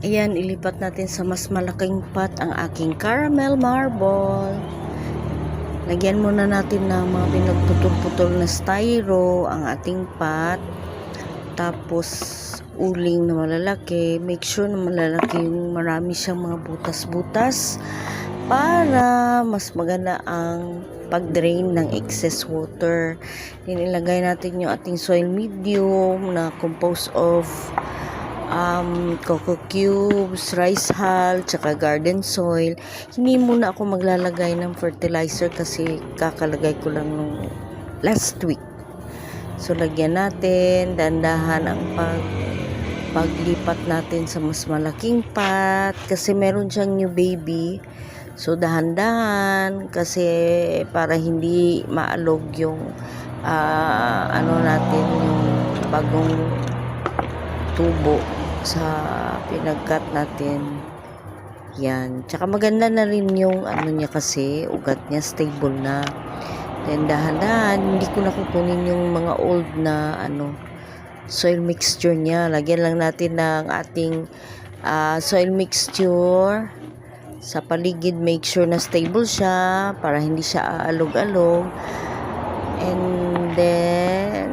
Ayan, ilipat natin sa mas malaking pot ang aking caramel marble. Lagyan muna natin ng mga pinagputol-putol na styro ang ating pot. Tapos, uling na malalaki. Make sure na malalaki yung marami siyang mga butas-butas para mas maganda ang pag-drain ng excess water. Then, ilagay natin yung ating soil medium na composed of coco cubes, rice hull, tsaka garden soil. Hindi muna ako maglalagay ng fertilizer kasi kakalagay ko lang nung last week. So, lagyan natin, dandahan ang paglipat natin sa mas malaking pot kasi meron siyang new baby. So, dahan-dahan kasi para hindi maalog yung natin yung bagong tubo sa pinagkat natin. Yan. Tsaka maganda na rin yung niya kasi ugat niya stable na. Then dahan-dahan hindi ko na kukunin yung mga old na soil mixture niya. Lagyan lang natin ng ating soil mixture sa paligid. Make sure na stable siya para hindi siya aalog-alog. And then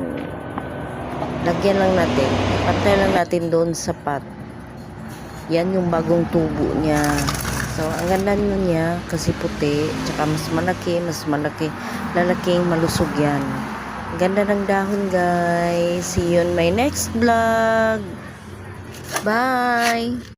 lagyan lang natin. Pantay lang natin doon sa pot. Yan yung bagong tubo niya. So, ang ganda niya kasi puti. Tsaka mas malaki. Lalaking malusog yan. Ang ganda ng dahon, guys. See you on my next vlog. Bye!